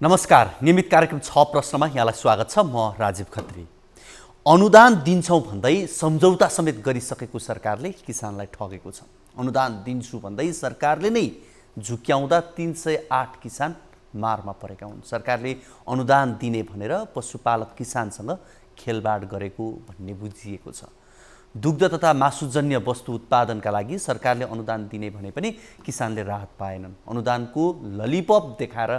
नमस्कार, नियमित कार्यक्रम 6 प्रश्नमा यहाँलाई स्वागत छ। म राजीव खत्री। अनुदान दिन्छौं भन्दै सम्झौता समेत गरिसकेको सरकारले किसानलाई ठगेको छ। अनुदान दिन्छु भन्दै सरकारले नै झुक्याउँदा 308 किसान मारमा परेका हुन्। सरकारले अनुदान दिने भनेर पशुपालक किसानसँग खेलबाड गरेको भन्ने बुझिएको छ। दुग्ध तथा मासुजन्य वस्तु उत्पादनका लागि सरकारले अनुदान दिने भने पनि किसानले राहत पाएनन्। अनुदानको ललिपप देखाएर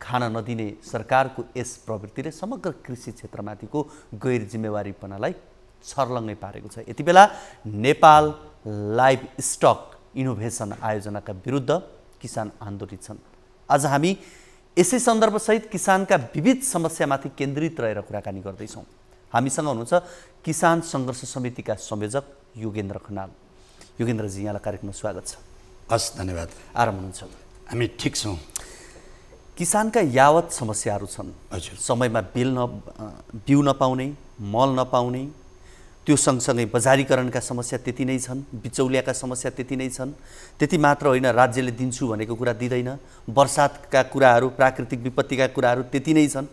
खान नदिने सरकारको यस प्रवृत्तिले समग्र कृषि क्षेत्रमाथिको गैर जिम्मेवारीपनालाई छर्लङ्गै पारेको छ। यति बेला नेपाल लाइभ स्टक इनोभेसन आयोजनाका विरुद्ध किसान आन्दोलित छन्। आज हामी यसै सन्दर्भसहित किसानका विविध समस्यामाथि केन्द्रित रहेर कुराकानी गर्दैछौँ। हामीसँग हुनुहुन्छ किसान सङ्घर्ष समितिका संयोजक योगेन्द्र खनाल। योगेन्द्रजी, यहाँलाई कार्यक्रममा स्वागत छ। हस्, धन्यवाद। आराम हुनुहुन्छ? हामी ठिक छौँ। किसानका यावत समस्याहरू छन्। हजुर। समयमा बिउ नपाउने, मल नपाउने, त्यो सँगसँगै बजारीकरणका समस्या त्यति नै छन्, बिचौलियाका समस्या त्यति नै छन्। त्यति मात्र होइन, राज्यले दिन्छु भनेको कुरा दिँदैन, वर्षातका कुराहरू, प्राकृतिक विपत्तिका कुराहरू त्यति नै छन्।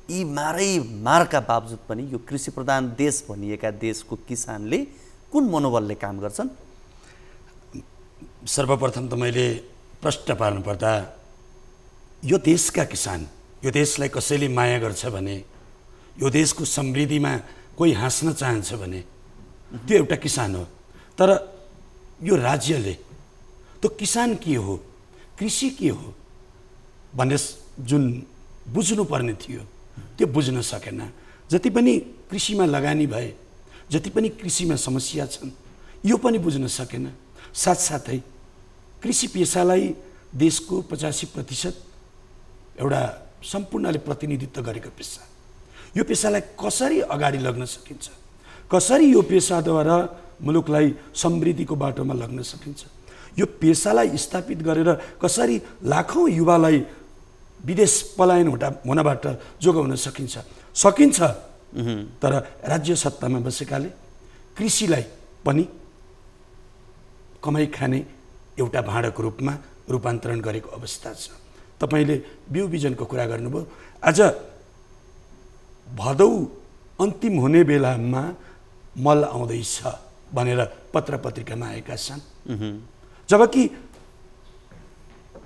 यी मारका बावजुद पनि यो कृषि प्रधान देश भनिएका देशको किसानले कुन मनोबलले काम गर्छन्? सर्वप्रथम त मैले प्रश्न पार्नुपर्दा यो देशका किसान, यो देशलाई कसैले माया गर्छ भने, यो देशको समृद्धिमा कोही हाँस्न चाहन्छ भने त्यो एउटा किसान हो। तर यो राज्यले त्यो किसान के हो, कृषि के हो भन्ने जुन बुझ्नुपर्ने थियो त्यो बुझ्न सकेन। जति पनि कृषिमा लगानी भए, जति पनि कृषिमा समस्या छन्, यो पनि बुझ्न सकेन। साथसाथै कृषि पेसालाई देशको 85% एउटा सम्पूर्णले प्रतिनिधित्व गरेको पेसा, यो पेसालाई कसरी अगाडि लग्न सकिन्छ, कसरी यो पेसाद्वारा मुलुकलाई समृद्धिको बाटोमा लग्न सकिन्छ, यो पेसालाई स्थापित गरेर कसरी लाखौँ युवालाई विदेश पलायन हुनबाट जोगाउन सकिन्छ। तर राज्य सत्तामा बसेकाले कृषिलाई पनि कमाइ खाने एउटा भाँडाको रूपमा रूपान्तरण गरेको अवस्था छ। तपाईले बिउ बिजनको कुरा गर्नुभयो। आज भदौ अन्तिम हुने बेलामा मल आउँदैछ भनेर पत्र पत्रिकामा आएका छन्। जबकि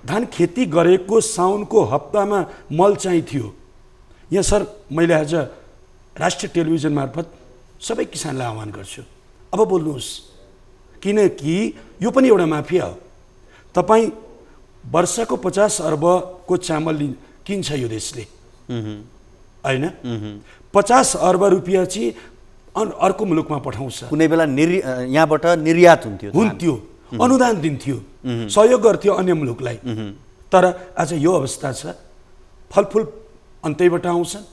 धान खेती गरेको साउनको हप्तामा मल चाहिँ थियो। यहाँ सर, मैले आज राष्ट्रिय टेलिभिजन मार्फत सबै किसानलाई आह्वान गर्छु, अब बोल्नुहोस्, किनकि यो पनि एउटा माफिया हो। तपाईँ वर्षको 50 अर्बको चामल किन्छ यो देशले, होइन? 50 अर्ब रुपियाँ चाहिँ अर्को मुलुकमा पठाउँछ। कुनै बेला यहाँबाट निर्यात हुन्थ्यो, अनुदान दिन्थ्यो, सहयोग गर्थ्यो अन्य मुलुकलाई। तर आज यो अवस्था छ। फलफुल अन्तैबाट आउँछन्,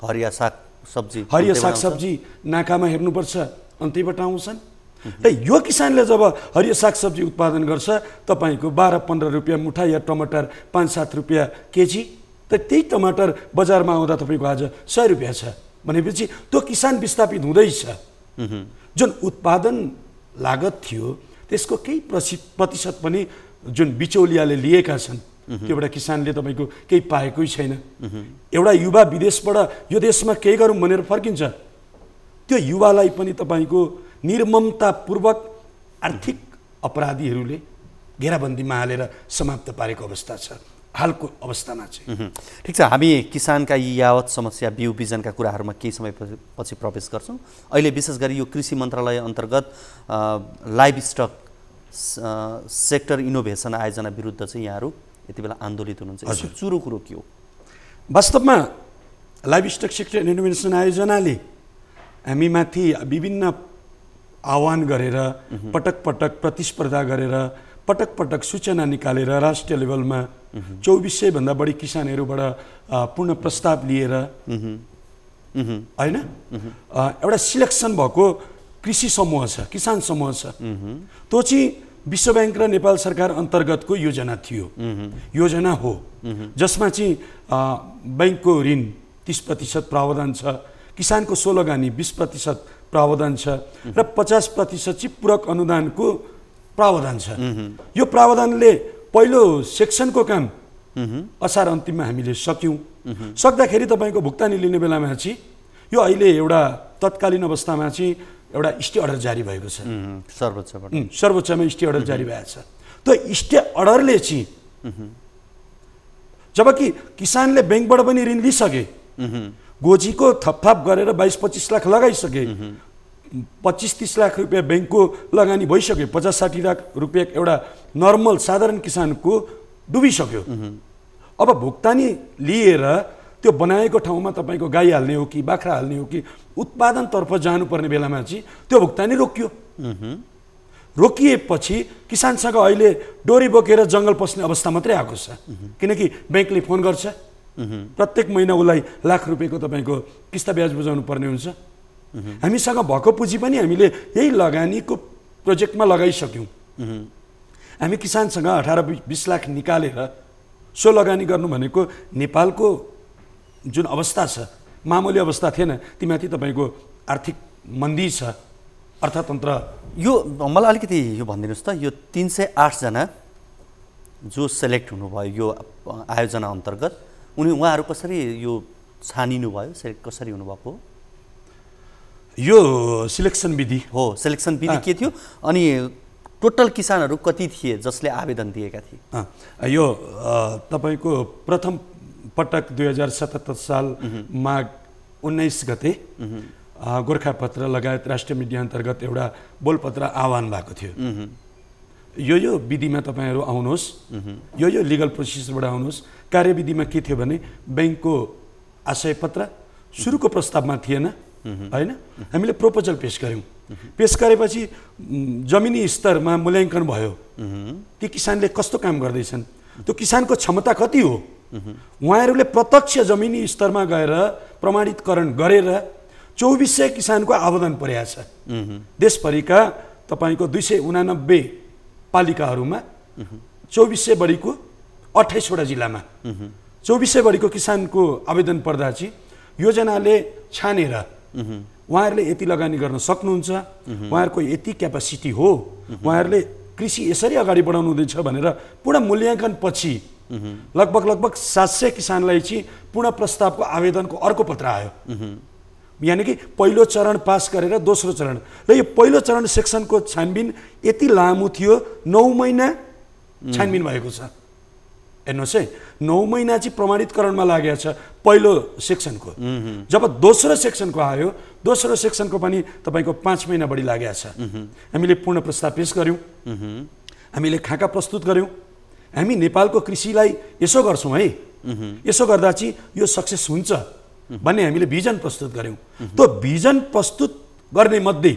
हरिया सागसब्जी नाकामा हेर्नुपर्छ, अन्तैबाट आउँछन्। र यो किसानले जब हरियो सागसब्जी उत्पादन गर्छ, तपाईँको 12-15 रुपियाँ मुठा या टमाटर 5-7 रुपियाँ केजी, त त्यही टमाटर बजारमा आउँदा तपाईँको आज 100 रुपियाँ छ भनेपछि त्यो किसान विस्थापित हुँदैछ। जुन उत्पादन लागत थियो त्यसको केही प्रतिशत पनि जुन बिचौलियाले लिएका छन्, त्यो एउटा किसानले तपाईँको केही पाएकै छैन। एउटा युवा विदेशबाट यो देशमा केही गरौँ भनेर फर्किन्छ, त्यो युवालाई पनि तपाईँको निर्ममतापूर्वक आर्थिक अपराधीहरूले घेराबन्दीमा हालेर समाप्त पारेको अवस्था छ हालको अवस्थामा चाहिँ। ठिक छ, हामी किसानका यी यावत समस्या, बिउ बिजनका कुराहरूमा केही समयपछि प्रवेश गर्छौँ। अहिले विशेष गरी यो कृषि मन्त्रालय अन्तर्गत लाइभ स्टक सेक्टर इनोभेसन आयोजना विरुद्ध चाहिँ यहाँहरू यति बेला आन्दोलित हुनुहुन्छ। यसको चुरो कुरो के हो? वास्तवमा लाइभ स्टक सेक्टर इनोभेसन आयोजनाले हामीमाथि विभिन्न आह्वान गरेर, पटक पटक प्रतिस्पर्धा गरेर, पटक पटक सूचना निकालेर राष्ट्रिय लेभलमा 2400 भन्दा बढी किसानहरूबाट पूर्ण प्रस्ताव लिएर, होइन, एउटा सिलेक्सन भएको कृषि समूह छ, किसान समूह छ। त्यो चाहिँ विश्व ब्याङ्क र नेपाल सरकार अन्तर्गतको योजना थियो, योजना हो, जसमा चाहिँ ब्याङ्कको ऋण 30% प्रावधान छ, किसानको सोलगानी 20% प्रावधान छ र 50% चाहिँ पूरक अनुदानको प्रावधान छ। यो प्रावधानले पहिलो सेक्सनको काम असार अन्तिममा हामीले सक्यौँ। सक्दाखेरि तपाईँको भुक्तानी लिने बेलामा चाहिँ यो अहिले एउटा तत्कालीन अवस्थामा चाहिँ एउटा स्टे अर्डर जारी भएको छ, सर्वोच्चमा स्टे अर्डर जारी भएको छ। त्यो स्टे अर्डरले चाहिँ जबकि किसानले ब्याङ्कबाट पनि ऋण लिइसके, गोजीको थपथाप गरेर 22-25 लाख लगाइसके, 25-30 लाख रुपियाँ ब्याङ्कको लगानी भइसक्यो, 50-60 लाख रुपियाँ एउटा नर्मल साधारण किसानको डुबिसक्यो। अब भुक्तानी लिएर त्यो बनाएको ठाउँमा तपाईँको गाई हाल्ने हो कि बाख्रा हाल्ने हो कि उत्पादनतर्फ जानुपर्ने बेलामा चाहिँ त्यो भुक्तानी रोकियो। रोकिएपछि किसानसँग अहिले डोरी बोकेर जङ्गल पस्ने अवस्था मात्रै आएको छ, किनकि ब्याङ्कले फोन गर्छ, प्रत्येक महिना उसलाई लाख रुपियाँको तपाईँको किस्ता ब्याज बुझाउनु पर्ने हुन्छ। हामीसँग भएको पुँजी पनि हामीले यही लगानीको प्रोजेक्टमा लगाइसक्यौँ। हामी किसानसँग 18-20 लाख निकालेर सो लगानी गर्नु भनेको नेपालको जुन अवस्था छ, मामुली अवस्था थिएन, तीमाथि तपाईँको आर्थिक मन्दी छ, अर्थतन्त्र। यो मलाई अलिकति यो भनिदिनुहोस् त, यो 308 जना जो सेलेक्ट हुनुभयो यो आयोजना अन्तर्गत, उहाँहरू कसरी यो छानिनु भयो, सेलेक्ट कसरी हुनुभएको? यो सिलेक्सन विधि हो, सिलेक्सन विधि के थियो अनि टोटल किसानहरू कति थिए जसले आवेदन दिएका थिए? यो तपाईँको प्रथम पटक 2077 साल माघ 19 गते गोर्खापत्र लगायत राष्ट्रिय मिडिया अन्तर्गत एउटा बोलपत्र आह्वान भएको थियो। यो विधिमा तपाईँहरू आउनुहोस्, यो लिगल प्रोसेसबाट आउनुहोस्। कार्यविधिमा के थियो भने ब्याङ्कको आशय पत्र सुरुको प्रस्तावमा थिएन, होइन, हामीले प्रोपोजल पेश गऱ्यौँ। पेश गरेपछि जमिनी स्तरमा मूल्याङ्कन भयो, ती किसानले कस्तो काम गर्दैछन्, त्यो किसानको क्षमता कति हो, उहाँहरूले प्रत्यक्ष जमिनी स्तरमा गएर प्रमाणितकरण गरेर 2400 किसानको आवेदन परेको छ। देशभरिका तपाईँको 289 पालिकाहरूमा 2400 बढीको 28वटा जिल्लामा 2400 बढीको किसानको आवेदन पर्दा चाहिँ योजनाले छानेर उहाँहरूले यति लगानी गर्न सक्नुहुन्छ, उहाँहरूको यति क्यापासिटी हो, उहाँहरूले कृषि यसरी अगाडि बढाउनु हुँदैछ भनेर पूर्ण मूल्याङ्कन पछि लगभग 700 किसानलाई चाहिँ पूर्ण प्रस्तावको आवेदनको अर्को पत्र आयो। यानि कि पहिलो चरण पास गरेर दोस्रो चरण, र यो पहिलो चरण सेक्सनको छानबिन यति लामो थियो, 9 महिना छानबिन भएको छ। हेर्नुहोस् है, 9 महिना चाहिँ प्रमाणितकरणमा लागेको छ पहिलो सेक्सनको। जब दोस्रो सेक्सनको आयो, दोस्रो सेक्सनको पनि तपाईँको 5 महिना बढी लागेको छ। हामीले पूर्ण प्रस्ताव पेश गऱ्यौँ, हामीले खाका प्रस्तुत गऱ्यौँ। हामी नेपालको कृषिलाई यसो गर्छौँ है, यसो गर्दा चाहिँ यो सक्सेस हुन्छ भन्ने हामीले भिजन प्रस्तुत गऱ्यौँ। त्यो भिजन प्रस्तुत गर्ने मध्ये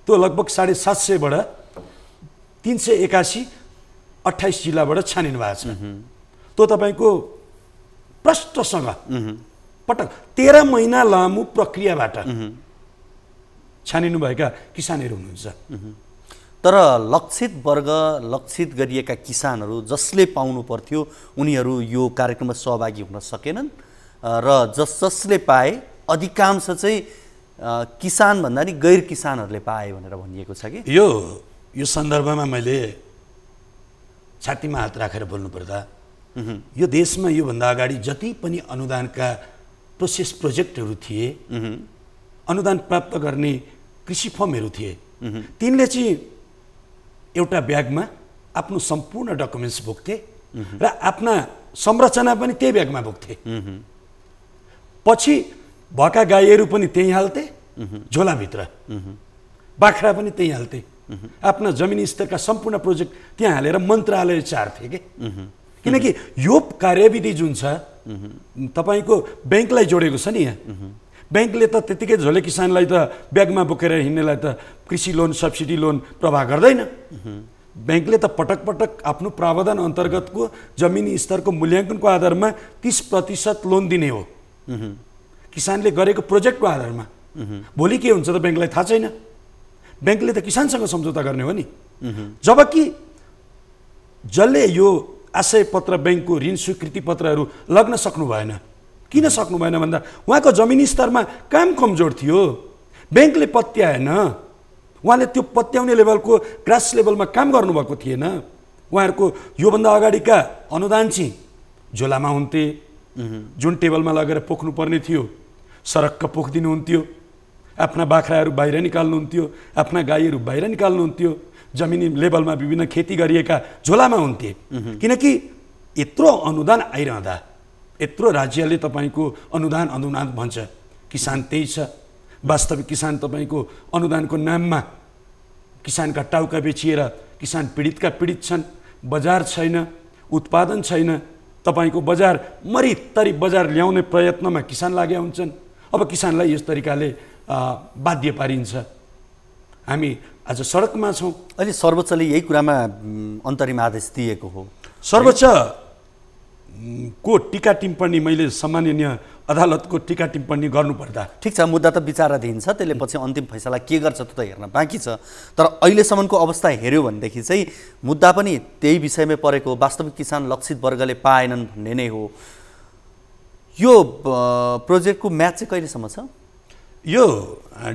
त्यो लगभग 750बाट 381 28 जिल्लाबाट छानिनु भएको छ। त्यो तपाईँको प्रष्टसँग पटक 13 महिना लामो प्रक्रियाबाट छानिनुभएका किसानहरू हुनुहुन्छ। तर लक्षित वर्ग, लक्षित गरिएका किसानहरू जसले पाउनु पर्थ्यो उनीहरू यो कार्यक्रममा सहभागी हुन सकेनन्, र जसले पाए अधिकांश चाहिँ किसान भन्दा नि गैर किसानहरूले पाए भनेर भनिएको छ कि यो सन्दर्भमा मैले छातीमा हात राखेर बोल्नुपर्दा यो देशमा योभन्दा अगाडि जति पनि अनुदानका प्रोजेक्टहरू थिए, अनुदान प्राप्त गर्ने कृषि फर्महरू थिए, तिनले चाहिँ एउटा ब्यागमा आफ्नो सम्पूर्ण डकुमेन्ट्स बोक्थे र आफ्ना संरचना पनि त्यही ब्यागमा बोक्थे। पछि भएका गाईहरू पनि त्यहीँ हाल्थे झोलाभित्र, बाख्रा पनि त्यहीँ हाल्थे, आफ्ना जमिनी स्तरका सम्पूर्ण प्रोजेक्ट त्यहाँ हालेर मन्त्रालय चार्थे के। किनकि यो कार्यविधि जुन छ तपाईँको ब्याङ्कलाई जोडेको छ नि, यहाँ ब्याङ्कले त त्यतिकै झोले किसानलाई त ब्यागमा बोकेर हिँड्नेलाई त कृषि लोन, सब्सिडी लोन प्रवाह गर्दैन। ब्याङ्कले त पटक पटक आफ्नो प्रावधान अन्तर्गतको जमिनी स्तरको मूल्याङ्कनको आधारमा 30% लोन दिने हो किसानले गरेको प्रोजेक्टको आधारमा। भोलि के हुन्छ त ब्याङ्कलाई थाहा छैन, ब्याङ्कले त किसानसँग सम्झौता गर्ने हो नि। जबकि जसले यो आशय पत्र, ब्याङ्कको ऋण स्वीकृति पत्रहरू लग्न सक्नु भएन, किन सक्नु भएन भन्दा उहाँको जमिनी स्तरमा काम कमजोर थियो, ब्याङ्कले पत्याएन, उहाँले त्यो पत्याउने लेभलको ग्रास लेभलमा काम गर्नुभएको थिएन। उहाँहरूको योभन्दा अगाडिका अनुदान चाहिँ झोलामा हुन्थे, जुन टेबलमा लगेर पोख्नुपर्ने थियो सडक्क पोखिदिनुहुन्थ्यो, आफ्ना बाख्राहरू बाहिर निकाल्नुहुन्थ्यो, आफ्ना गाईहरू बाहिर निकाल्नुहुन्थ्यो, जमिनी लेभलमा विभिन्न खेती गरिएका झोलामा हुन्थे। किनकि यत्रो अनुदान आइरहँदा, यत्रो राज्यले तपाईँको अनुदान भन्छ, किसान त्यही छ। वास्तविक किसान तपाईँको अनुदानको नाममा किसानका टाउका बेचिएर किसान पीडितका पीडित छन्। बजार छैन, उत्पादन छैन, तपाईँको बजार मरितरी बजार ल्याउने प्रयत्नमा किसान लागेका हुन्छन्। अब किसानलाई यस तरिकाले बाध्य पारिन्छ। हामी आज सडकमा छौँ। अहिले सर्वोच्चले यही कुरामा अन्तरिम आदेश दिएको हो। सर्वोच्च को टीका टिप्पणी मैले सम्माननीय अदालतको टीका टिप्पणी गर्नुपर्दा ठिक छ, मुद्दा त विचाराधीन छ, त्यसले पछि अन्तिम फैसला के गर्छ त हेर्न बाँकी छ। तर अहिलेसम्मको अवस्था हेऱ्यो भनेदेखि चाहिँ मुद्दा पनि त्यही विषयमै परेको, वास्तविक किसान लक्षित वर्गले पाएनन् भन्ने नै हो। यो प्रोजेक्टको म्याच चाहिँ कहिलेसम्म छ? यो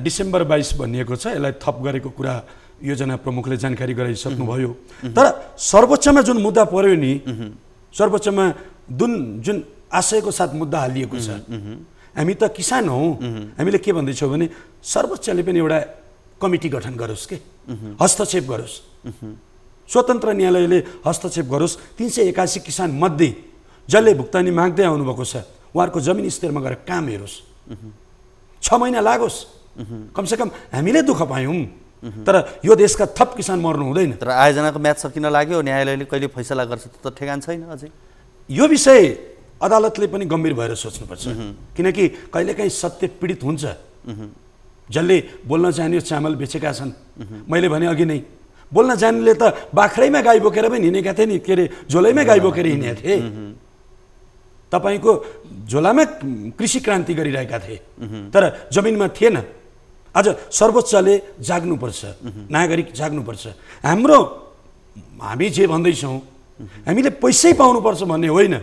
डिसेम्बर 22 भनिएको छ। यसलाई थप गरेको कुरा योजना प्रमुखले जानकारी गराइसक्नुभयो। तर सर्वोच्चमा जुन मुद्दा पर्यो नि, सर्वोच्चमा जुन आशयको साथ मुद्दा हालिएको छ, हामी त किसान हौँ। हामीले के भन्दैछौँ भने सर्वोच्चले पनि एउटा कमिटी गठन गरोस्, के हस्तक्षेप गरोस्, स्वतन्त्र न्यायालयले हस्तक्षेप गरोस्। 381 किसान मध्ये जसले भुक्तानी माग्दै आउनुभएको छ उहाँहरूको जमिन स्तरमा गएर काम हेरोस्। 6 महिना लागोस्, कमसेकम हामीले दुःख पायौँ। तर यो देशका थप किसान मर्नु हुँदैन। तर आयोजनाको म्याच सकिन लाग्यो, न्यायालयले कहिले फैसला गर्छ त ठेगान छैन अझै। यो विषय अदालतले पनि गम्भीर भएर सोच्नुपर्छ। किनकि कहिलेकाहीँ सत्य पीडित हुन्छ। जसले बोल्न जान्यो चामल बेचेका छन्। मैले भने अघि नै, बोल्न जान्नेले त बाख्रैमा गाई बोकेर पनि हिँडेका थिए नि, के अरे झोलैमा गाई बोकेर हिँडेका थिए। तपाईँको झोलामा कृषि क्रान्ति गरिरहेका थिए, तर जमिनमा थिएन। आज सर्वोच्चले जाग्नुपर्छ, नागरिक जाग्नुपर्छ। हामी जे भन्दैछौँ, हामीले पैसै पाउनुपर्छ भन्ने होइन,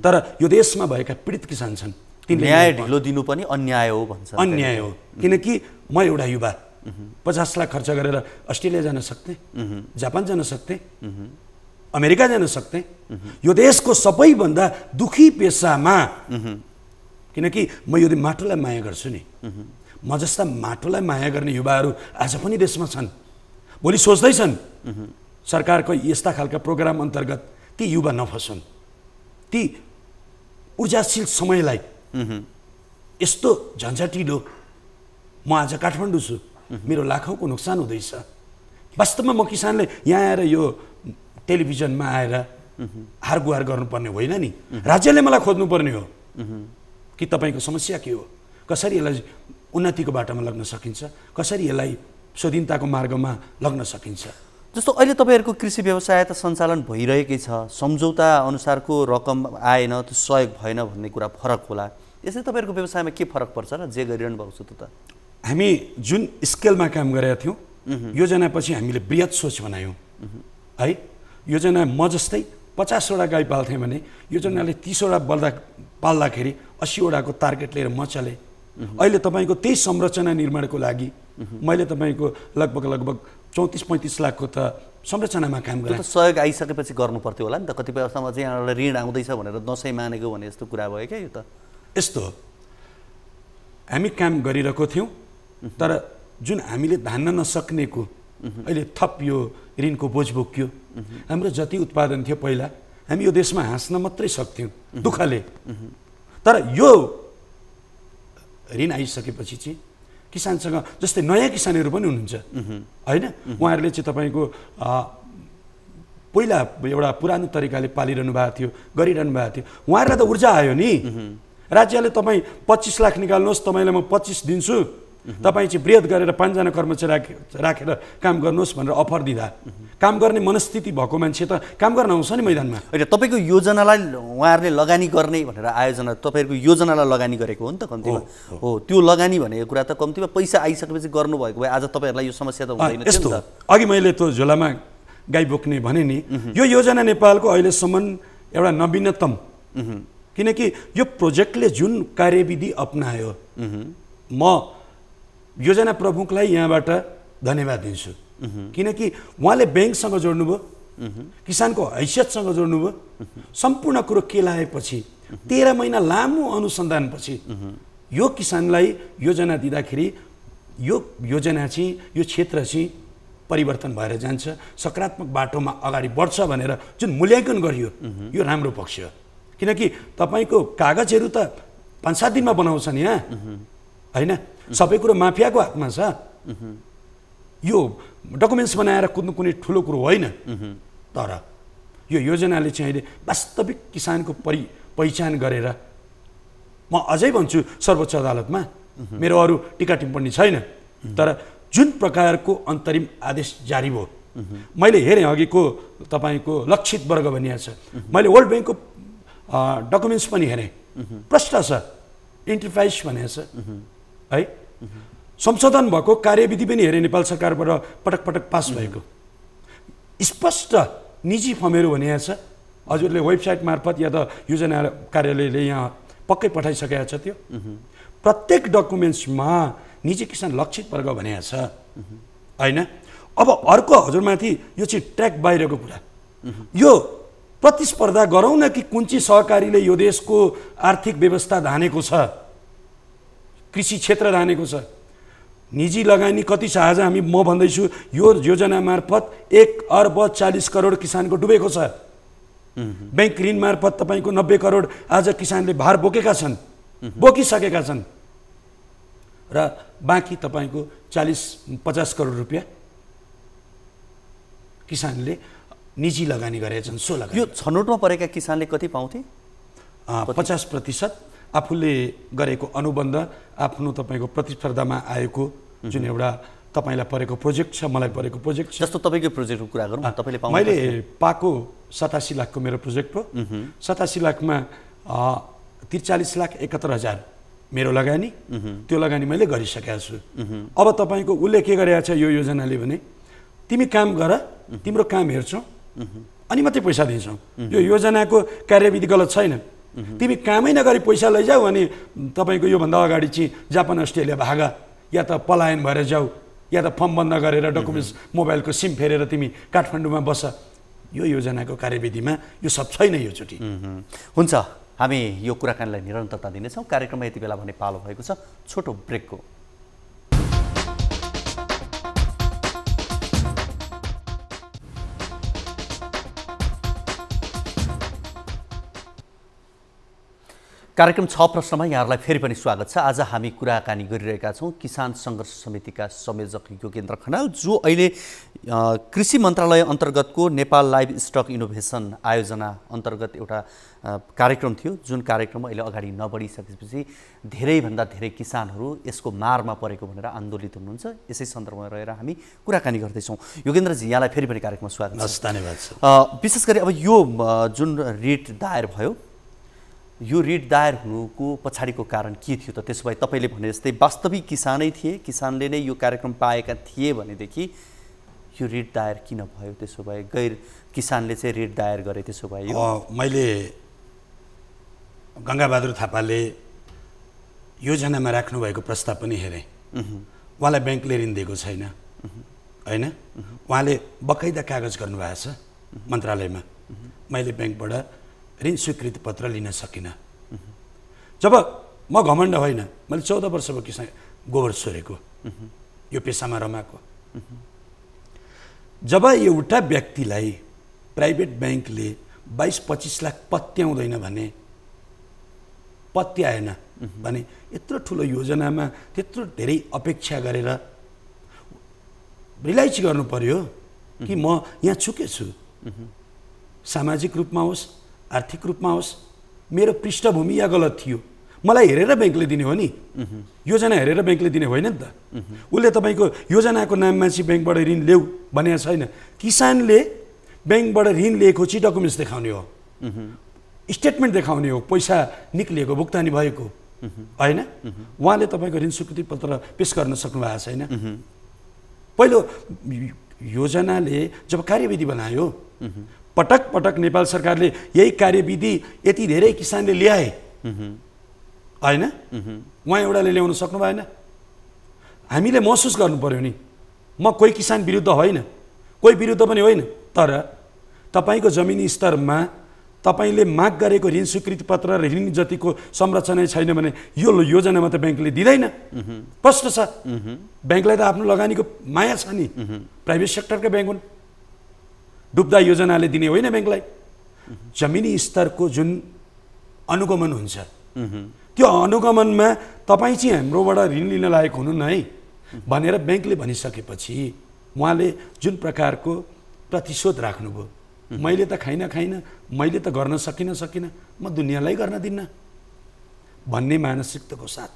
तर यो देशमा भएका पीडित किसान छन्, न्याय ढिलो दिनु पनि अन्याय हो भन्छ। अन्याय हो। किनकि म एउटा युवा 50 लाख खर्च गरेर अस्ट्रेलिया जान सक्थेँ, जापान जान सक्थेँ, अमेरिका जान सक्थेँ। यो देशको सबैभन्दा दुखी पेसामा, किनकि म यो माटोलाई माया गर्छु नि, म जस्ता माटोलाई माया गर्ने युवाहरू आज पनि देशमा छन्। भोलि सोच्दैछन् सरकारको यस्ता खालका प्रोग्राम अन्तर्गत ती युवा नफसुन्, ती ऊर्जाशील समयलाई यस्तो झन्झटिलो। म आज काठमाडौँ छु, मेरो लाखौँको नोक्सान हुँदैछ। वास्तवमा म किसानले यहाँ आएर यो टेलिभिजनमा आएर हारगुहार गर्नुपर्ने होइन नि, राज्यले मलाई खोज्नुपर्ने हो कि तपाईँको समस्या के हो, कसरी यसलाई उन्नतिको बाटोमा लग्न सकिन्छ, कसरी यसलाई स्वाधीनताको मार्गमा लग्न सकिन्छ। जस्तो अहिले तपाईँहरूको कृषि व्यवसाय त सञ्चालन भइरहेकै छ, सम्झौता अनुसारको रकम आएन, त्यो सहयोग भएन भन्ने कुरा फरक होला। यसले तपाईँहरूको व्यवसायमा के फरक पर्छ र जे गरिरहनु भएको छ त? हामी जुन स्केलमा काम गरेका थियौँ, योजनापछि हामीले बृहत सोच बनायौँ है। योजना म जस्तै 50वटा गाई पाल्थेँ भने योजनाले 30वटा पाल्दाखेरि 80वटाको टार्गेट लिएर म चलेँ। अहिले तपाईँको त्यही संरचना निर्माणको लागि मैले तपाईँको लगभग 34-35 लाखको त संरचनामा काम गरेँ। त्यो त सहयोग आइसकेपछि गर्नु पर्थ्यो होला नि त। कतिपय अवस्थामा चाहिँ यहाँबाट ऋण आउँदैछ भनेर दसैँ मानेको भने यस्तो कुरा भयो क्या। यो त यस्तो हामी काम गरिरहेको थियौँ, तर जुन हामीले धान्न नसक्नेको अहिले थप यो ऋणको बोझ बोक्यो। हाम्रो जति उत्पादन थियो पहिला, हामी यो देशमा हाँस्न मात्रै सक्थ्यौँ दुःखले। तर यो ऋण आइसकेपछि चाहिँ किसानसँग, जस्तै नयाँ किसानहरू पनि हुनुहुन्छ होइन, उहाँहरूले चाहिँ तपाईँको पहिला एउटा पुरानो तरिकाले पालिरहनु भएको थियो, गरिरहनु भएको थियो। उहाँहरूलाई त ऊर्जा आयो नि, राज्यले तपाईँ 25 लाख निकाल्नुहोस्, तपाईँलाई म 25 दिन्छु, तपाईँ चाहिँ वृहत गरेर 5 जना कर्मचारी राखेर काम गर्नुहोस् भनेर अफर दिँदा काम गर्ने मनस्थिति भएको मान्छे त काम गर्न आउँछ नि मैदानमा। होइन, तपाईँको योजनालाई उहाँहरूले लगानी गर्ने भनेर आयोजना, तपाईँहरूको योजनालाई लगानी गरेको हो नि त कम्तीमा। हो, त्यो लगानी भनेको कुरा त कम्तीमा पैसा आइसकेपछि गर्नुभएको भए आज तपाईँहरूलाई यो समस्या त हुँदैन। यस्तो अघि मैले त्यो झोलामा गाई बोक्ने भने नि, यो योजना नेपालको अहिलेसम्म एउटा नवीनतम, किनकि यो प्रोजेक्टले जुन कार्यविधि अपनायो, म योजना प्रमुखलाई यहाँबाट धन्यवाद दिन्छु। किनकि उहाँले ब्याङ्कसँग जोड्नुभयो, किसानको हैसियतसँग जोड्नुभयो। सम्पूर्ण कुरो केलाएपछि 13 महिना लामो अनुसन्धानपछि यो किसानलाई योजना दिँदाखेरि यो योजना चाहिँ यो क्षेत्र चाहिँ परिवर्तन भएर जान्छ, सकारात्मक बाटोमा अगाडि बढ्छ भनेर जुन मूल्याङ्कन गरियो यो राम्रो पक्ष हो। किनकि तपाईँको कागजहरू त 5-7 दिनमा बनाउँछन् यहाँ, होइन? सबै कुरो माफियाको हातमा छ। यो डकुमेन्ट्स बनाएर कुद्नु कुनै ठुलो कुरो होइन। तर यो योजनाले चाहिँ अहिले वास्तविक किसानको पहिचान गरेर, म अझै भन्छु सर्वोच्च अदालतमा, मेरो अरू टिका टिप्पणी छैन, तर जुन प्रकारको अन्तरिम आदेश जारी भयो, मैले हेरेँ अघिको तपाईँको लक्षित वर्ग भनिएको छ, मैले वर्ल्ड ब्याङ्कको डकुमेन्ट्स पनि हेरेँ, प्रष्ट छ, इन्टरप्राइज भनेको छ है। संशोधन भएको कार्यविधि पनि हेरेँ नेपाल सरकारबाट पटक पटक पास भएको, स्पष्ट निजी फर्महरू भनिएको छ। हजुरले वेबसाइट मार्फत या त योजना कार्यालयले यहाँ पक्कै पठाइसकेको छ। त्यो प्रत्येक डकुमेन्ट्समा निजी किसान लक्षित वर्ग भनेको छ, होइन? अब अर्को हजुरमाथि यो चाहिँ ट्र्याक बाहिरको कुरा, यो प्रतिस्पर्धा गरौँ न कि कुन चाहिँ सहकारीले यो देशको आर्थिक व्यवस्था धानेको छ, कृषि क्षेत्र धानेको छ। निजी लगानी कति छ आज म भन्दैछु, यो योजना मार्फत 1,40 करोड किसानको डुबेको छ। ब्याङ्क ऋण मार्फत तपाईँको 90 करोड आज किसानले भार बोकेका छन्, बोकिसकेका छन्, र बाँकी तपाईँको 40-50 करोड रुपियाँ किसानले निजी लगानी गरेका छन्। सो लगानी यो छनौटमा परेका किसानले कति पाउँथे? 50% आफूले गरेको अनुबन्ध, आफ्नो तपाईँको प्रतिस्पर्धामा आएको जुन एउटा तपाईँलाई परेको प्रोजेक्ट छ, मलाई परेको प्रोजेक्ट छ। जस्तो तपाईँको प्रोजेक्टको कुरा गरौँ, तपाईँले पाउनु मैले पाएको 87 लाखको मेरो प्रोजेक्ट हो। 87 लाखमा 43,71,000 मेरो लगानी, त्यो लगानी मैले गरिसकेको छु। अब तपाईँको उसले के गरेको छ यो योजनाले भने, तिमी काम गर, तिम्रो काम हेर्छौ अनि मात्रै पैसा दिन्छौ। यो योजनाको कार्यविधि गलत छैन। तिमी कामै नगरी पैसा लैजाऊ अनि तपाईँको योभन्दा अगाडि चाहिँ जापान अस्ट्रेलिया भागा, या त पलायन भएर जाऊ, या त फर्म बन्द गरेर डकुमेन्ट्स मोबाइलको सिम फेरेर तिमी काठमाडौँमा बस। यो योजनाको कार्यविधिमा यो सब छैन योचोटि। हुन्छ, हामी यो कुराकानीलाई निरन्तरता दिनेछौँ। कार्यक्रममा यति बेला भने पालो भएको छ छोटो ब्रेकको। कार्यक्रम 6 प्रश्नमा यहाँहरूलाई फेरि पनि स्वागत छ। आज हामी कुराकानी गरिरहेका छौँ किसान सङ्घर्ष समितिका संयोजक योगेन्द्र खनाल, जो अहिले कृषि मन्त्रालय अन्तर्गतको नेपाल लाइभ स्टक इनोभेसन आयोजना अन्तर्गत एउटा कार्यक्रम थियो, जुन कार्यक्रम अहिले अगाडि नबढिसकेपछि धेरैभन्दा धेरै किसानहरू यसको मारमा परेको भनेर आन्दोलित हुनुहुन्छ। यसै सन्दर्भमा रहेर हामी कुराकानी गर्दैछौँ। योगेन्द्रजी, यहाँलाई फेरि पनि कार्यक्रममा स्वागत छ। धन्यवाद। विशेष गरी अब यो जुन रिट दायर भयो, यो रिट दायर हुनुको पछाडिको कारण के थियो त? त्यसो भए तपाईँले भने जस्तै वास्तविक किसानै थिए, किसानले नै यो कार्यक्रम पाएका थिए भनेदेखि यो रिट दायर किन भयो? त्यसो भए गैर किसानले चाहिँ रिट दायर गरे, त्यसो भए मैले गङ्गाबहादुर थापाले योजनामा राख्नुभएको प्रस्ताव पनि हेरेँ। उहाँलाई ब्याङ्कले ऋण दिएको छैन, होइन? उहाँले बकाइदा कागज गर्नुभएको छ मन्त्रालयमा। मैले ब्याङ्कबाट ऋण स्वीकृति पत्र लिन सकिनँ। जब म घमण्ड होइन, मैले 14 वर्ष भयो किसान गोबर छोडेको, यो पेसामा रमाएको। जब एउटा व्यक्तिलाई प्राइभेट ब्याङ्कले 22-25 लाख पत्याउँदैन भने, पत्याएन भने यत्रो ठुलो योजनामा त्यत्रो धेरै अपेक्षा गरेर रिलाइज गर्नु पर्यो कि म यहाँ चुकेछु। सामाजिक रूपमा होस्, आर्थिक रूपमा होस्, मेरो पृष्ठभूमि या गलत थियो। मलाई हेरेर ब्याङ्कले दिने हो नि, योजना हेरेर ब्याङ्कले दिने होइन नि त। उसले तपाईँको योजनाको नाममा चाहिँ ब्याङ्कबाट ऋण ल्याऊ भनेको छैन। किसानले ब्याङ्कबाट ऋण लिएको चाहिँ डकुमेन्ट्स देखाउने हो, स्टेटमेन्ट देखाउने हो, पैसा निक्लिएको, भुक्तानी भएको, होइन? उहाँले तपाईँको ऋण स्वीकृति पत्र पेस गर्न सक्नु भएको छैन। पहिलो योजनाले जब कार्यविधि बनायो, पटक पटक नेपाल सरकारले यही कार्यविधि यति धेरै किसानले ल्याए, होइन? उहाँ एउटाले ल्याउन सक्नु भएन। हामीले महसुस गर्नु पर्यो नि। म कोही किसान विरुद्ध होइन, कोही विरुद्ध पनि होइन, तर तपाईँको जमिनी स्तरमा तपाईँले माग गरेको ऋण स्वीकृति पत्र र ऋण जतिको संरचना छैन भने यो योजनामा त ब्याङ्कले दिँदैन। प्रश्न छ, ब्याङ्कलाई त आफ्नो लगानीको माया छ नि, प्राइभेट सेक्टरका ब्याङ्क हुन्, डुब्दा योजनाले दिने होइन ब्याङ्कलाई। जमिनी स्तरको जुन अनुगमन हुन्छ त्यो अनुगमनमा तपाईँ चाहिँ हाम्रोबाट ऋण लिन लायक हुनु है भनेर ब्याङ्कले भनिसकेपछि उहाँले जुन प्रकारको प्रतिशोध राख्नुभयो, मैले त खाइनँ, मैले त गर्न सकिनँ, म दुनियाँलाई गर्न दिन्न भन्ने मानसिकताको साथ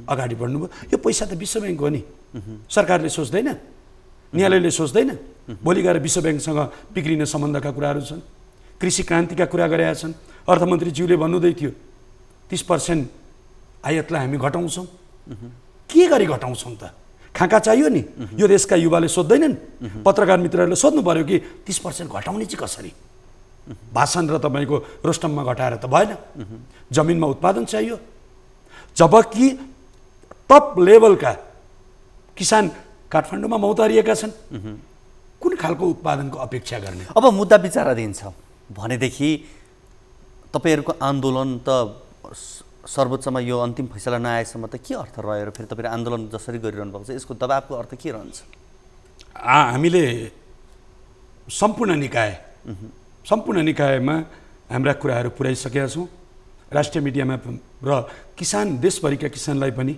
अगाडि बढ्नुभयो। यो पैसा त विश्व ब्याङ्क हो नि, सरकारले सोच्दैन, न्यायालयले सोच्दैन। भोलि गएर विश्व ब्याङ्कसँग बिग्रिने सम्बन्धका कुराहरू छन्, कृषि क्रान्तिका कुरा गरेका छन्। अर्थमन्त्रीज्यूले भन्नुहुँदै थियो 30% आयातलाई हामी घटाउँछौँ। के गरी घटाउँछौँ त? खाँका चाहियो नि। यो देशका युवाले सोध्दैनन्, पत्रकार मित्रहरूले सोध्नु पर्यो कि 30% घटाउने चाहिँ कसरी? भाषण र तपाईँको रोस्टममा घटाएर त भएन, जमिनमा उत्पादन चाहियो। जबकि टप लेभलका किसान काठमाडौँमा मौतारिएका छन्, कुन खालको उत्पादनको अपेक्षा गर्ने? अब मुद्दा विचाराधीन छ भनेदेखि तपाईँहरूको आन्दोलन त सर्वोच्चमा यो अन्तिम फैसला नआएसम्म त के अर्थ रह्यो र फेरि तपाईँहरू आन्दोलन जसरी गरिरहनु भएको छ यसको दबाबको अर्थ के रहन्छ? हामीले सम्पूर्ण निकायमा हाम्रा कुराहरू पुर्याइसकेका छौँ। राष्ट्रिय मिडियामा र किसान, देशभरिका किसानलाई पनि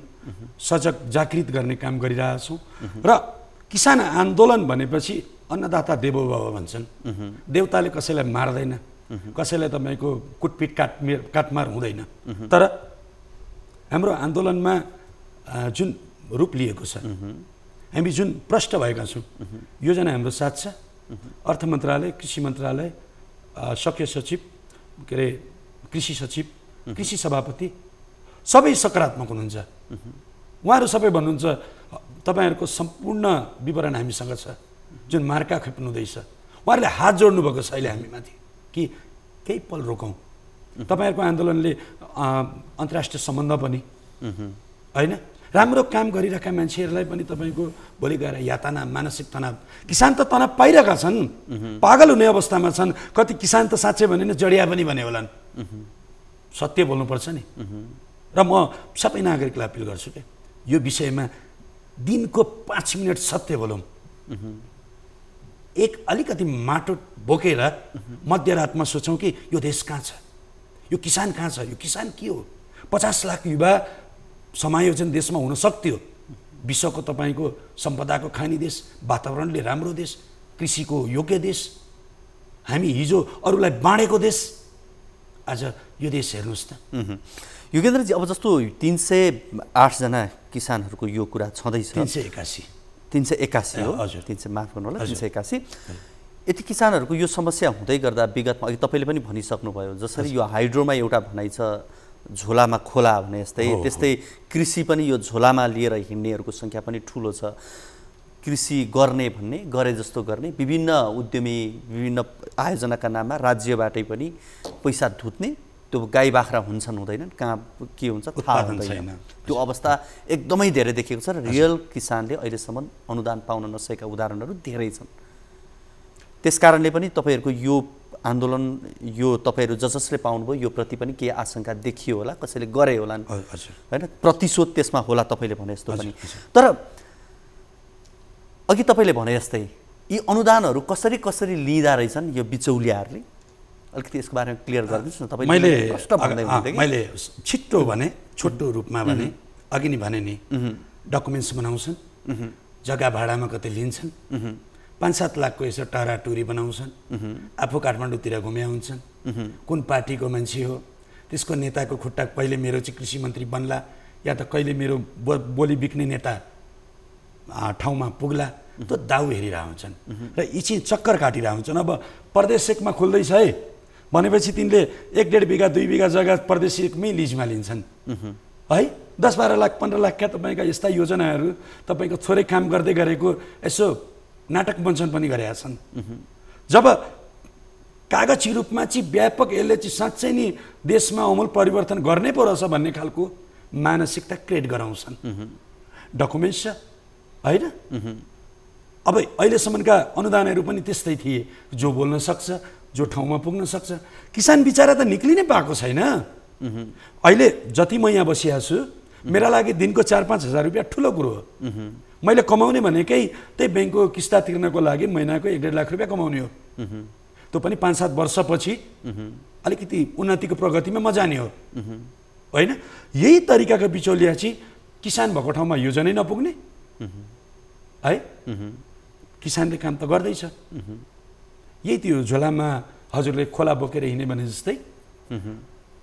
सजग जागृत गर्ने काम गरिरहेका छौँ। र किसान आन्दोलन भनेपछि अन्नदाता देवो भव भन्छन्। देवताले कसैलाई मार्दैन, कसैलाई तपाईँको कुटपिट काटमार हुँदैन। तर हाम्रो आन्दोलनमा जुन रूप लिएको छ, हामी जुन प्रष्ट भएका छौँ, योजना हाम्रो साथ छ। अर्थ मन्त्रालय, कृषि मन्त्रालय, सख्य सचिव, के अरे कृषि सचिव, कृषि सभापति सबै सकारात्मक हुनुहुन्छ। उहाँहरू सबै भन्नुहुन्छ तपाईँहरूको सम्पूर्ण विवरण हामीसँग छ, जुन मार्का खेप्नु हुँदैछ। उहाँहरूले हात जोड्नु भएको छ अहिले हामीमाथि कि केही पल रोकौँ। तपाईँहरूको आन्दोलनले अन्तर्राष्ट्रिय सम्बन्ध पनि होइन, राम्रो काम गरिरहेका मान्छेहरूलाई पनि तपाईँको भोलि गएर यातना, मानसिक तनाव, किसान त तनाव पाइरहेका छन्, पागल हुने अवस्थामा छन्। कति किसान त साँच्चै भने जडिया पनि भने होलान्। सत्य बोल्नुपर्छ नि। र म सबै नागरिकलाई अपिल गर्छु कि यो विषयमा दिनको 5 मिनट सत्य बोलौँ। एक अलिकति माटो बोकेर मध्यरातमा सोचौँ कि यो देश कहाँ छ, यो किसान कहाँ छ, यो किसान के हो? 50 लाख युवा समायोजन देशमा हुन सक्थ्यो। विश्वको तपाईँको सम्पदाको खानी देश, वातावरणले राम्रो देश, कृषिको योग्य देश, हामी हिजो अरूलाई बाँडेको देश। आज यो देश हेर्नुहोस् त। युगेन्द्रजी, अब जस्तो 308 जना किसानहरूको यो कुरा छँदैछ। 381 हो, हजुर 300 माफ गर्नु होला, 381। यति किसानहरूको यो समस्या हुँदै गर्दा विगतमा अघि तपाईँले पनि भनिसक्नुभयो, जसरी यो हाइड्रोमा एउटा भनाइ छ, झोलामा खोला भने जस्तै, त्यस्तै कृषि पनि यो झोलामा लिएर हिँड्नेहरूको सङ्ख्या पनि ठुलो छ। कृषि गर्ने भन्ने, गरे जस्तो गर्ने, विभिन्न उद्यमी, विभिन्न आयोजनाका नाममा राज्यबाटै पनि पैसा धुत्ने, त्यो गाई बाख्रा हुन्छन् हुँदैनन्, कहाँ के हुन्छ थाहा हुँदैन। त्यो अवस्था एकदमै धेरै देखिएको छ र रियल किसानले अहिलेसम्म अनुदान पाउन नसकेका उदाहरणहरू धेरै छन्। त्यसकारणले पनि तपाईँहरूको यो आन्दोलन, यो तपाईँहरू जसले पाउनुभयो यो प्रति पनि केही आशंका देखियो होला, कसैले गरे होलान् होइन, प्रतिशोध त्यसमा होला तपाईँले भने जस्तो पनि। तर अघि तपाईँले भने जस्तै यी अनुदानहरू कसरी कसरी लिँदा रहेछन् यो बिचौलियाहरूले, अलिकति यसको बारेमा क्लियर गरिदिनुहोस् न तपाईँले। मैले छिट्टो भने, छोटो रूपमा भने, अघि नै भने नि, डकुमेन्ट्स बनाउँछन्, जग्गा भाडामा कतै लिन्छन्, 5-7 लाखको यसो टराटुरी बनाउँछन्, आफू काठमाडौँतिर घुमे हुन्छन्, कुन पार्टीको मान्छे हो, त्यसको नेताको खुट्टा कहिले मेरो चाहिँ कृषि मन्त्री बन्ला, या त कहिले मेरो बोली बिक्ने नेता ठाउँमा पुग्ला, त्यो दाउ हेरिरहेको हुन्छन् र यी चाहिँ चक्कर काटिरहेको हुन्छन्। अब प्रदेश एकमा खोल्दैछ है भनेपछि तिनले 1-1.5 बिघा 2 बिघा जग्गा प्रदेश एकमै लिजमा लिन्छन् है। 10-12 लाख 15 लाखका तपाईँका यस्ता योजनाहरू तपाईँको थोरै काम गर्दै गरेको यसो नाटक मञ्चन पनि गरेका छन्। जब कागजी रूपमा चाहिँ व्यापक यसले चाहिँ साँच्चै नि देशमा अमूल परिवर्तन गर्नै पो रहेछ भन्ने खालको मानसिकता क्रिएट गराउँछन्। डकुमेन्ट्स छ होइन, अब अहिलेसम्मका अनुदानहरू पनि त्यस्तै थिए, जो बोल्न सक्छ, जो ठाउँमा पुग्न सक्छ। किसान बिचरा त निक्लिनै पाएको छैन। अहिले जति म यहाँ बसिएको छु, मेरा लागि दिनको 4-5 हजार रुपियाँ ठुलो कुरो हो। मैले कमाउने भनेकै त्यही ब्याङ्कको किस्ता तिर्नको लागि महिनाको 1-1.5 लाख रुपियाँ कमाउने हो। त्यो पनि 5-7 वर्षपछि अलिकति उन्नतिको प्रगतिमा म जाने हो, होइन? यही तरिकाको बिचौलिया चाहिँ किसान भएको ठाउँमा योजनै नपुग्ने है। किसानले काम त गर्दैछ, यही त्यो झोलामा हजुरले खोला बोकेर हिँड्ने भने जस्तै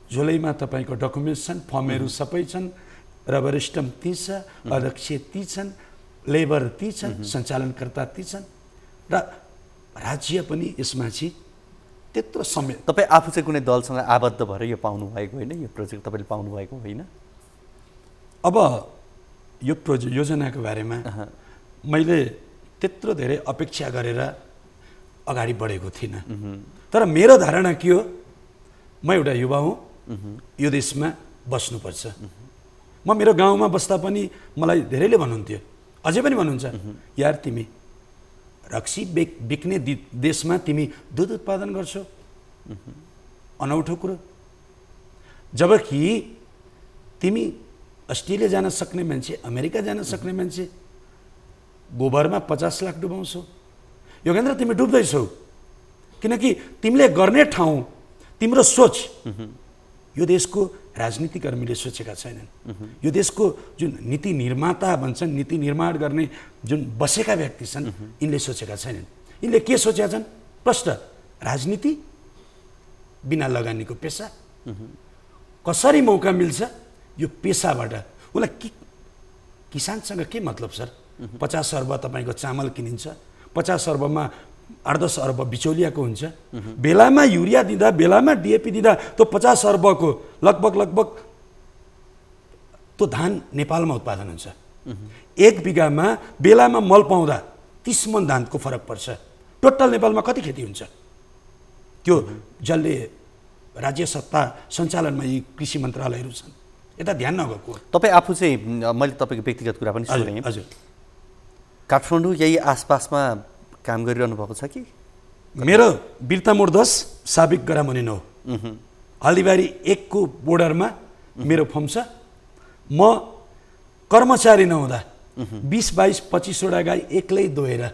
झोलैमा तपाईँको डकुमेन्ट्स छन्, फर्महरू सबै छन्, रबर स्टम्प ती छ, अध्यक्ष ती छन्, लेबर ती छन्, सञ्चालनकर्ता ती छन्, र राज्य पनि यसमा चाहिँ त्यत्रो समय। तपाईँ आफू चाहिँ कुनै दलसँग आबद्ध भएर यो पाउनु भएको होइन, यो प्रोजेक्ट तपाईँले पाउनु भएको होइन? अब यो योजनाको बारेमा मैले त्यत्रो धेरै अपेक्षा गरेर अगाडि बढेको थिइनँ। तर मेरो धारणा के हो, म एउटा युवा हुँ, यो देशमा बस्नुपर्छ। म मेरो गाउँमा बस्दा पनि मलाई धेरैले भन्नुहुन्थ्यो, अझै पनि भन्नुहुन्छ, यार तिमी रक्सी बिक्ने देशमा तिमी दुध उत्पादन गर्छौ, अनौठो कुरो। जबकि तिमी अस्ट्रेलिया जान सक्ने मान्छे, अमेरिका जान सक्ने मान्छे गोबरमा 50 लाख डुबाउँछौ। योगेन्द्र तिमी डुब्दैछौ, किनकि तिमीले गर्ने ठाउँ, तिम्रो सोच यो देशको राजनीतिकर्मीले सोचेका छैनन्। यो देशको जुन नीति निर्माता भन्छन्, नीति निर्माण गर्ने जुन बसेका व्यक्ति छन्, यिनले सोचेका छैनन्। यिनले के सोचेका छन्? प्रष्ट राजनीति बिना लगानीको पेसा, कसरी मौका मिल्छ यो पेसाबाट। उसलाई किसानसँग के मतलब सर? 50 अर्ब तपाईँको चामल किनिन्छ, 50 अर्बमा 8-10 अर्ब बिचौलियाको हुन्छ। बेलामा युरिया दिँदा, बेलामा डिएपी दिँदा त्यो 50 अर्बको लगभग त्यो धान नेपालमा उत्पादन हुन्छ। 1 बिघामा बेलामा मल पाउँदा 30 मन धानको फरक पर्छ। टोटल नेपालमा कति खेती हुन्छ? त्यो जसले राज्य सत्ता सञ्चालनमा यी कृषि मन्त्रालयहरू छन्, यता ध्यान नगएको। तपाईँ आफू चाहिँ, मैले तपाईँको व्यक्तिगत कुरा पनि सुनेँ, हजुर काठमाडौँ यही आसपासमा काम गरिरहनु भएको छ कि? मेरो बिर्ता मोड 10 साबिक गरामुनि 9 हल्दीबारी 1 को बोर्डरमा मेरो फर्म छ। म कर्मचारी नहुँदा 20-22-25 वटा गाई एक्लै दोहेर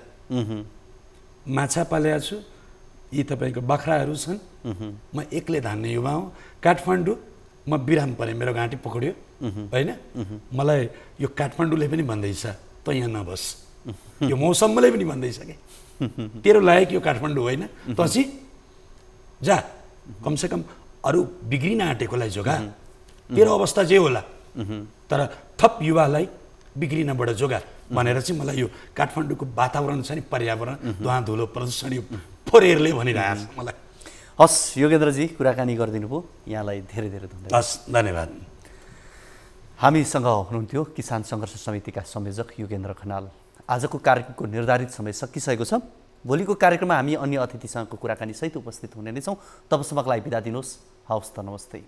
माछा पालेको छु। यी तपाईँको बाख्राहरू छन्। म एक्लै धान्ने युवा हुँ। काठमाडौँ म बिराम परेँ, मेरो घाँटी पक्रियो, होइन? मलाई यो काठमाडौँले पनि भन्दैछ त यहाँ नबस, यो मौसमले पनि भन्दैछ कि तेरो लायक यो काठमाडौँ होइन, त चाहिँ जा, कमसेकम अरू बिग्रिन आँटेकोलाई जोगा, तेरो अवस्था जे होला, तर थप युवालाई बिग्रिनबाट जोगा भनेर चाहिँ मलाई यो काठमाडौँको वातावरण छ नि, पर्यावरण, धुवा धुलो प्रदूषण यो फोरेरले भनिरहेको छ मलाई। हस् योगेन्द्रजी, कुराकानी गरिदिनु भयो, यहाँलाई धेरै धेरै धन्यवाद। हस्, धन्यवाद। हामीसँग हुनुहुन्थ्यो किसान सङ्घर्ष समितिका संयोजक योगेन्द्र खनाल। आजको कार्यक्रमको निर्धारित समय सकिसकेको छ। भोलिको कार्यक्रममा हामी अन्य अतिथिसँगको कुराकानी सहित उपस्थित हुने नै छौँ। तबसम्मको लागि बिदा दिनुहोस्। हवस् त, नमस्ते।